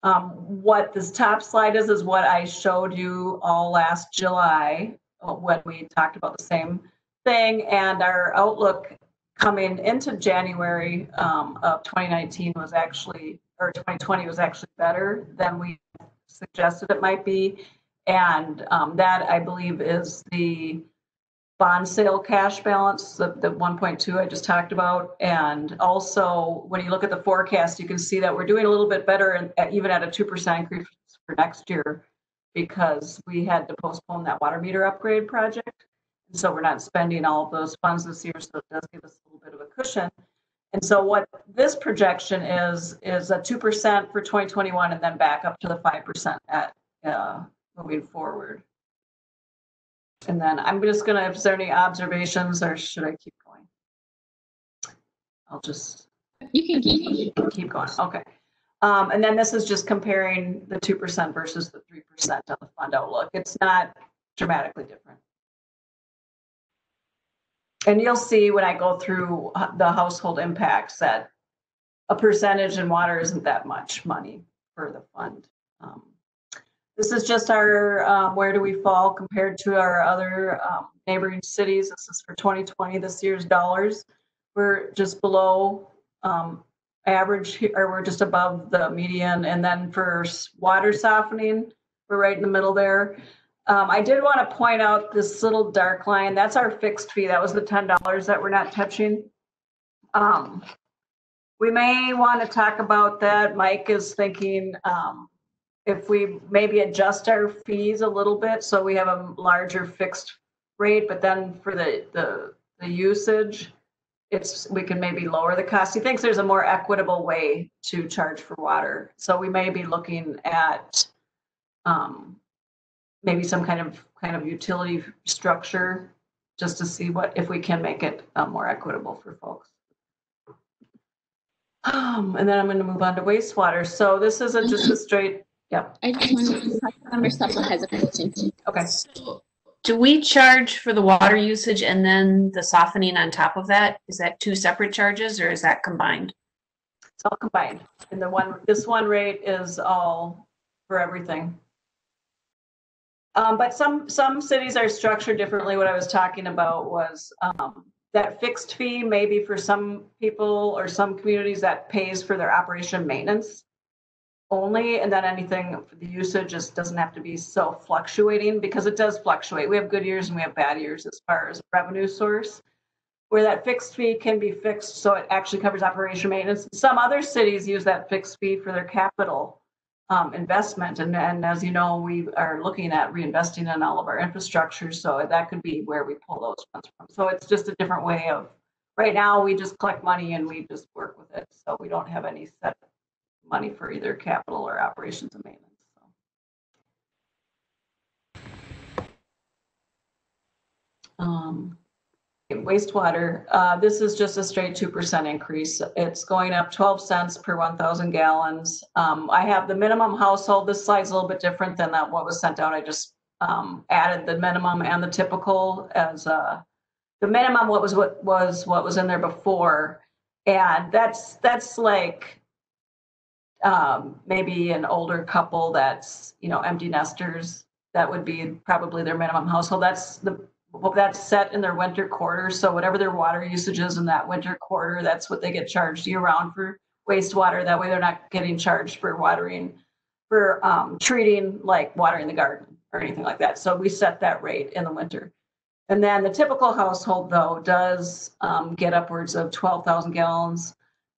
what this top slide is what I showed you all last July when we talked about the same thing, and our outlook coming into January of 2019 was actually, or 2020 was actually better than we suggested it might be. And that I believe is the bond sale cash balance, the 1.2 I just talked about. And also when you look at the forecast, you can see that we're doing a little bit better even at a 2% increase for next year, because we had to postpone that water meter upgrade project. And so we're not spending all of those funds this year. So it does give us a little bit of a cushion. And so what this projection is a 2% for 2021 and then back up to the 5% at moving forward. And then I'm just gonna, if there any observations, or should I keep going? I'll just. You can keep going, okay. And then this is just comparing the 2% versus the 3% on the fund outlook. It's not dramatically different. And you'll see when I go through the household impacts that a percentage in water isn't that much money for the fund. This is just our where do we fall compared to our other neighboring cities. This is for 2020, this year's dollars. We're just below average, or we're just above the median. And then for water softening, we're right in the middle there. I did want to point out this little dark line. That's our fixed fee. That was the $10 that we're not touching. We may want to talk about that. Mike is thinking if we maybe adjust our fees a little bit so we have a larger fixed rate, but then for the usage, we can maybe lower the cost. He thinks there's a more equitable way to charge for water. So we may be looking at maybe some kind of utility structure just to see if we can make it more equitable for folks. And then I'm going to move on to wastewater. So this is just a straight. Yeah. I just wanted to talk Member Supple has a question. Okay. So, do we charge for the water usage and then the softening on top of that? Is that two separate charges or is that combined? It's all combined. And this one rate is all for everything. But some cities are structured differently. What I was talking about was that fixed fee maybe for some people or some communities that pays for their operation and maintenance only, and then anything for the usage just doesn't have to be so fluctuating, because it does fluctuate. We have good years and we have bad years as far as revenue source, where that fixed fee can be fixed so it actually covers operation maintenance. Some other cities use that fixed fee for their capital investment, and as you know, we are looking at reinvesting in all of our infrastructure, so that could be where we pull those funds from. So it's just a different way of, right now we just collect money and we just work with it, so we don't have any set money for either capital or operations and maintenance. Wastewater, this is just a straight 2% increase. It's going up 12 cents per 1,000 gallons. I have the minimum household. This slide's a little bit different than what was sent out. I just added the minimum and the typical as the minimum. What was in there before, and that's like maybe an older couple that's empty nesters. That would be probably their minimum household. That's set in their winter quarter. So whatever their water usage is in that winter quarter, that's what they get charged year round for wastewater. That way they're not getting charged for treating, like watering the garden or anything like that. So we set that rate in the winter. And then the typical household though does get upwards of 12,000 gallons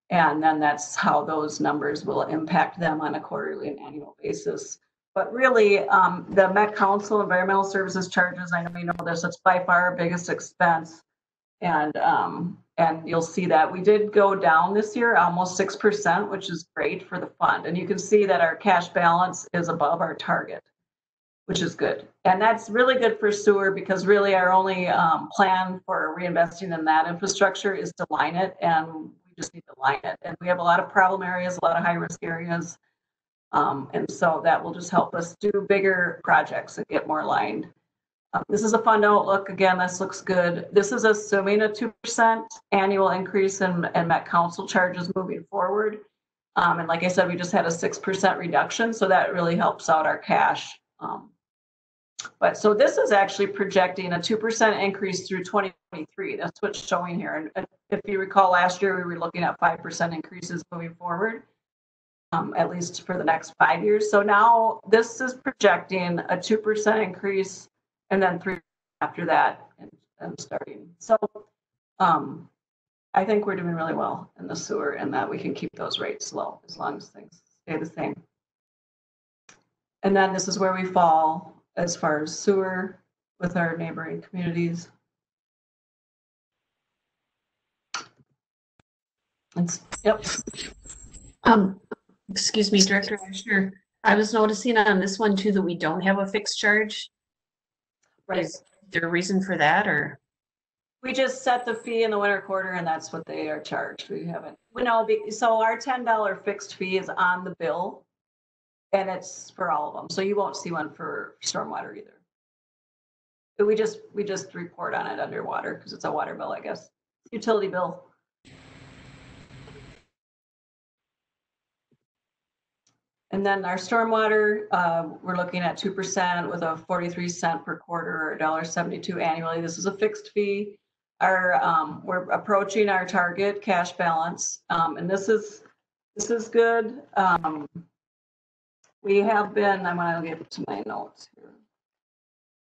And then that's how those numbers will impact them on a quarterly and annual basis. But really, the Met Council environmental services charges, I know you know this, it's by far our biggest expense. And you'll see that we did go down this year, almost 6%, which is great for the fund. And you can see that our cash balance is above our target, which is good. And that's really good for sewer because really our only plan for reinvesting in that infrastructure is to line it, and we just need to line it. And we have a lot of problem areas, a lot of high risk areas. And so that will just help us do bigger projects and get more lined. This is a fund outlook. Again, this looks good. This is assuming a 2% annual increase in Met Council charges moving forward. And like I said, we just had a 6% reduction, so that really helps out our cash. But so this is actually projecting a 2% increase through 2023. That's what's showing here. And if you recall, last year we were looking at 5% increases moving forward, at least for the next 5 years. So now this is projecting a 2% increase and then 3 after that and starting. So I think we're doing really well in the sewer and that we can keep those rates low as long as things stay the same. And then this is where we fall as far as sewer with our neighboring communities. Yep. Excuse me, Director Asher. I was noticing on this one too that we don't have a fixed charge. Right. Is there a reason for that, or? We just set the fee in the winter quarter and that's what they are charged. We haven't, so our $10 fixed fee is on the bill and it's for all of them. So you won't see one for stormwater either. But we just report on it under water because it's a water bill, I guess. Utility bill. And then our stormwater, we're looking at 2% with a 43 cent per quarter or $1.72 annually. This is a fixed fee. We're approaching our target cash balance, and this is good. We have been. I'm going to get to my notes here.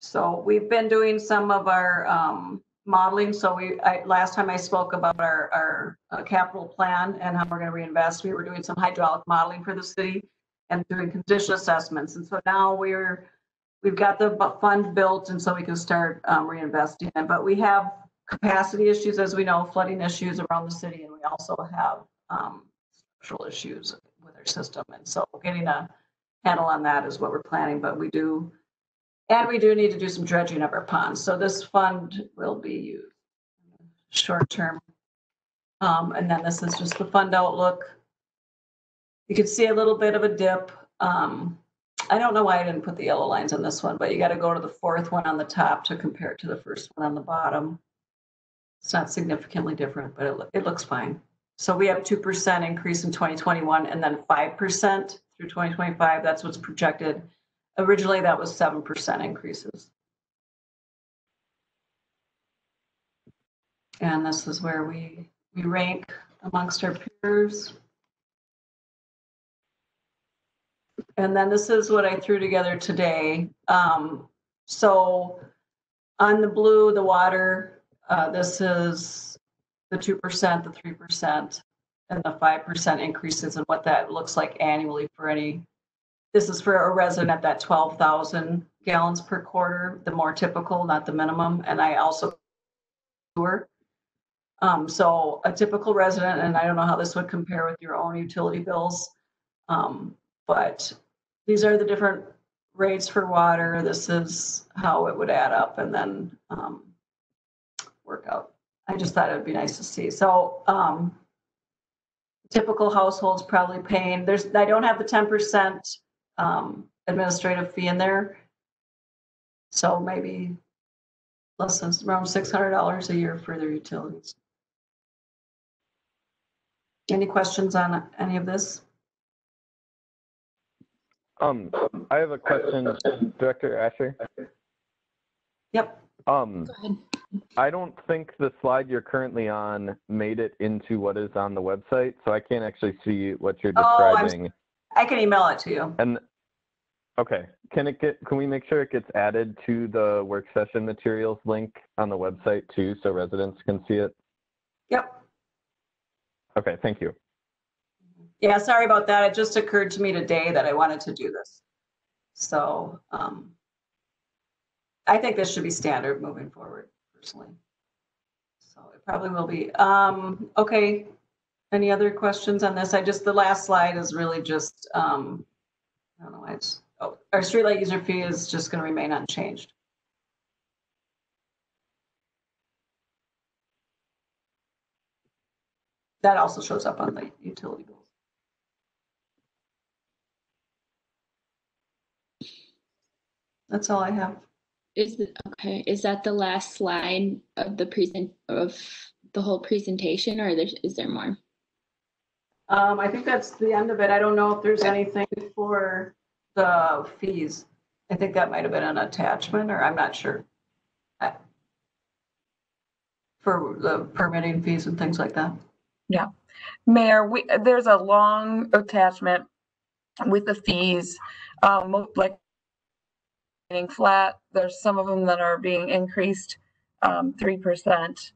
So we've been doing some of our modeling. So last time I spoke about our capital plan and how we're going to reinvest. We were doing some hydraulic modeling for the city and doing condition assessments. And so now we've got the fund built, and so we can start reinvesting in. But we have capacity issues, as we know, flooding issues around the city, and we also have structural issues with our system. And so getting a handle on that is what we're planning. But we do need to do some dredging of our ponds. So this fund will be used short term. And then this is just the fund outlook. You can see a little bit of a dip. I don't know why I didn't put the yellow lines on this one, but you got to go to the fourth one on the top to compare it to the first one on the bottom. It's not significantly different, but it looks fine. So we have 2% increase in 2021 and then 5% through 2025. That's what's projected. Originally, that was 7% increases. And this is where we rank amongst our peers. And then this is what I threw together today. So on the blue, the water, this is the 2%, the 3%, and the 5% increases and what that looks like annually for this is for a resident at that 12,000 gallons per quarter, the more typical, not the minimum. And I also so a typical resident, and I don't know how this would compare with your own utility bills, but these are the different rates for water. This is how it would add up and then work out. I just thought it would be nice to see. So typical households probably paying, I don't have the 10% administrative fee in there. So maybe less than around $600 a year for their utilities. Any questions on any of this? I have a question, Director Asher. Yep. Go ahead. I don't think the slide you're currently on made it into what is on the website, so I can't actually see what you're describing. I can email it to you. And okay, can we make sure it gets added to the work session materials link on the website too, so residents can see it? Yep. Okay, thank you. Yeah, sorry about that. It just occurred to me today that I wanted to do this. So I think this should be standard moving forward, personally. So it probably will be. Okay. Any other questions on this? The last slide is really just, I don't know why it's, oh, our streetlight user fee is just going to remain unchanged. That also shows up on the utility bills. That's all I have. Is that the last slide of the whole presentation, or is there more? I think that's the end of it. I don't know if there's anything for the fees. I think that might have been an attachment, or I'm not sure. For the permitting fees and things like that. Yeah, Mayor, there's a long attachment with the fees, like being flat. There's some of them that are being increased 3%,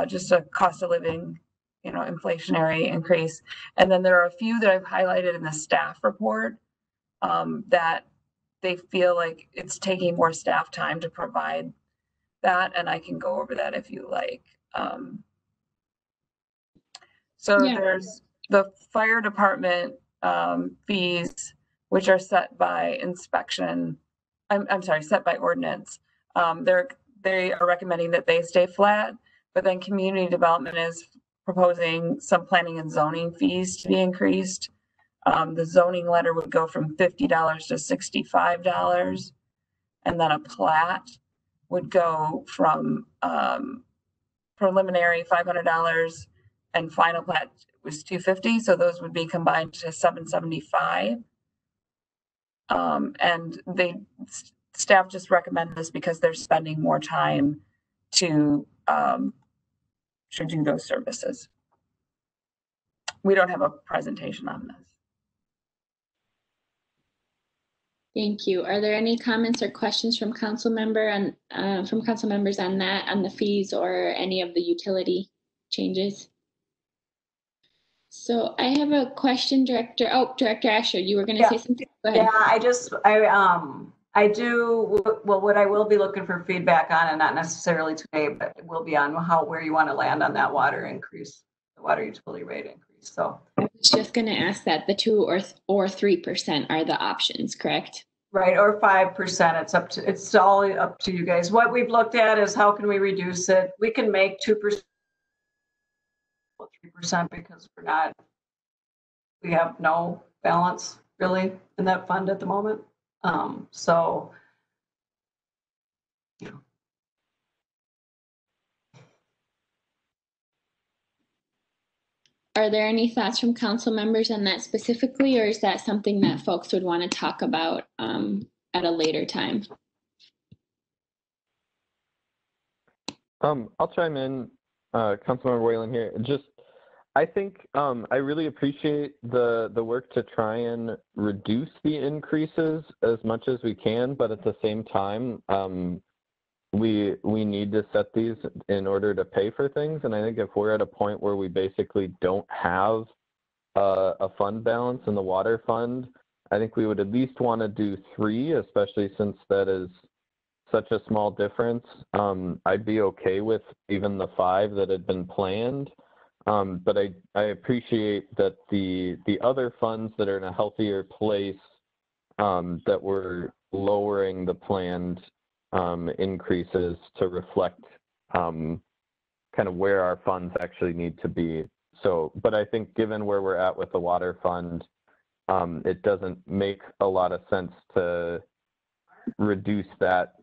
just a cost of living, inflationary increase. And then there are a few that I've highlighted in the staff report that they feel like it's taking more staff time to provide that, and I can go over that if you like. There's the fire department fees, which are set by inspection. I'm sorry, set by ordinance. They are recommending that they stay flat, but then community development is proposing some planning and zoning fees to be increased. The zoning letter would go from $50 to $65, and then a plat would go from preliminary $500 and final plat was $250. So those would be combined to $775. And staff just recommend this because they're spending more time to do those services. We don't have a presentation on this. Thank you. Are there any comments or questions from council members on that, on the fees or any of the utility changes? So I have a question, Director. Oh, Director Asher, you were going to say something? Go ahead. Yeah, I do, well, what I will be looking for feedback on, and not necessarily today, but it will be on where you want to land on that water increase, the water utility rate increase. So I was just going to ask that the 2 or 3% are the options, correct? Right, or 5%. It's all up to you guys. What we've looked at is how can we reduce it? We can make 2%, 3% because we have no balance really in that fund at the moment. So, you know. Are there any thoughts from council members on that specifically, or is that something that folks would want to talk about at a later time? I'll chime in, Councilmember Whalen here. I think I really appreciate the work to try and reduce the increases as much as we can, but at the same time, we need to set these in order to pay for things. And I think if we're at a point where we basically don't have a fund balance in the water fund, I think we would at least want to do 3, especially since that is such a small difference. I'd be okay with even the 5 that had been planned. But I appreciate that the other funds that are in a healthier place, that we're lowering the planned increases to reflect kind of where our funds actually need to be. So, but I think given where we're at with the water fund, it doesn't make a lot of sense to reduce that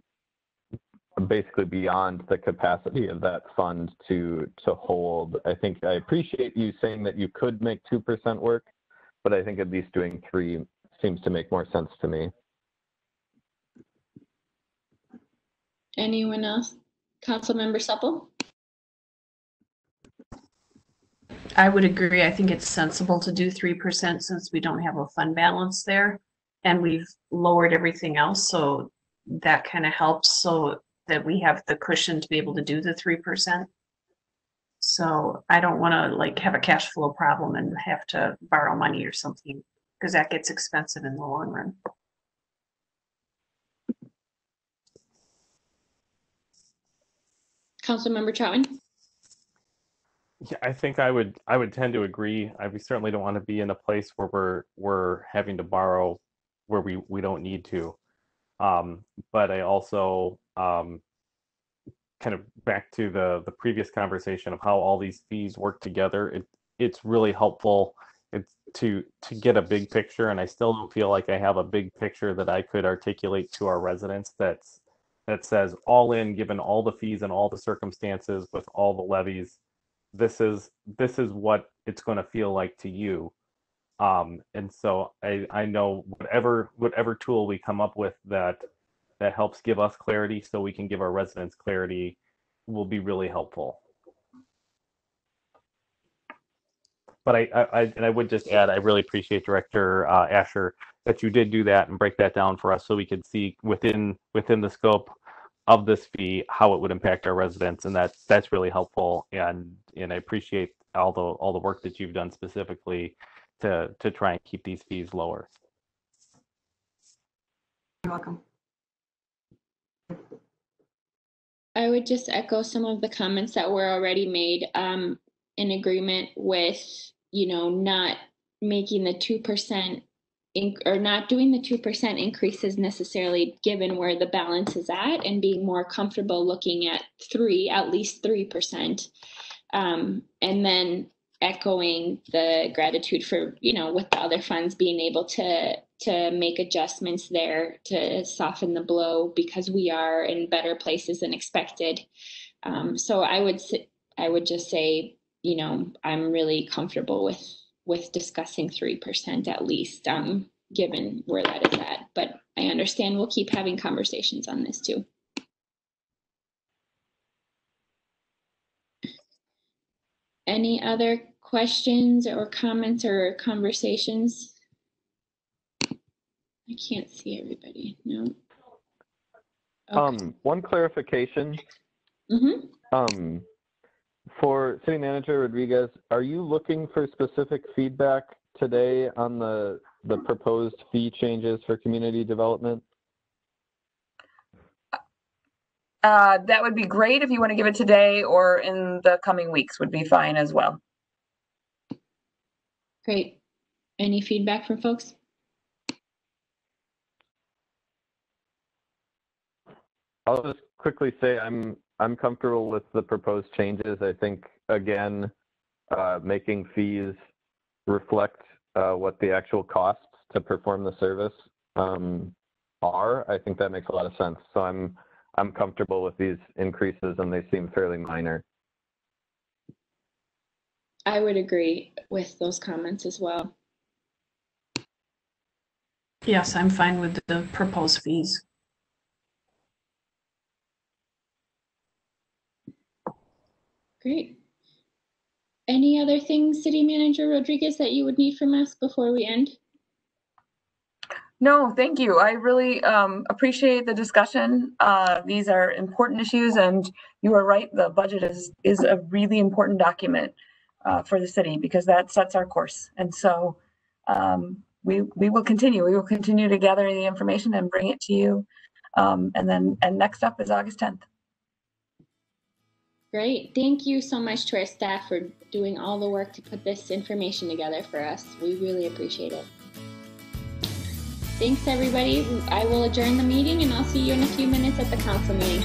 basically beyond the capacity of that fund to hold. I think I appreciate you saying that you could make 2% work, but I think at least doing 3 seems to make more sense to me. Anyone else? Councilmember Supple? I would agree. I think it's sensible to do 3% since we don't have a fund balance there, and we've lowered everything else. So that kind of helps so that we have the cushion to be able to do the 3%. So I don't want to like have a cash flow problem and have to borrow money or something, because that gets expensive in the long run. Councilmember Troutman? Yeah, I think I would tend to agree. We certainly don't want to be in a place where we're having to borrow where we don't need to. But I also kind of back to the previous conversation of how all these fees work together. It's really helpful to get a big picture, and I still don't feel like I have a big picture that I could articulate to our residents that says all in, given all the fees and all the circumstances with all the levies, this is what it's going to feel like to you. And so I know whatever tool we come up with that helps give us clarity so we can give our residents clarity will be really helpful. But I would just add, I really appreciate Director Asher that you did do that and break that down for us so we could see within the scope of this fee how it would impact our residents, and that's really helpful. And I appreciate all the work that you've done specifically to try and keep these fees lower. You're welcome. I would just echo some of the comments that were already made, in agreement with, not making the 2% or not doing the 2% increases necessarily given where the balance is at, and being more comfortable looking at at least 3%. And then echoing the gratitude for, with the other funds being able to make adjustments there to soften the blow, because we are in better places than expected. So I would just say, I'm really comfortable with discussing 3% at least, given where that is at. But I understand we'll keep having conversations on this too. Any other questions or comments or conversations? I can't see everybody. No. Okay. One clarification. Mm-hmm. For City Manager Rodriguez, are you looking for specific feedback today on the proposed fee changes for community development? That would be great if you want to give it today, or in the coming weeks would be fine as well. Great. Any feedback from folks? I'll just quickly say I'm comfortable with the proposed changes. I think, again, making fees reflect what the actual costs to perform the service are. I think that makes a lot of sense. So I'm comfortable with these increases, and they seem fairly minor. I would agree with those comments as well. Yes, I'm fine with the proposed fees. Great. Any other things, City Manager Rodriguez, that you would need from us before we end? No, thank you. I really appreciate the discussion. These are important issues, and you are right. The budget is a really important document for the city, because that sets our course. And so we will continue. We will continue to gather the information and bring it to you. And next up is August 10th. Great. Thank you so much to our staff for doing all the work to put this information together for us. We really appreciate it. Thanks, everybody. I will adjourn the meeting, and I'll see you in a few minutes at the council meeting.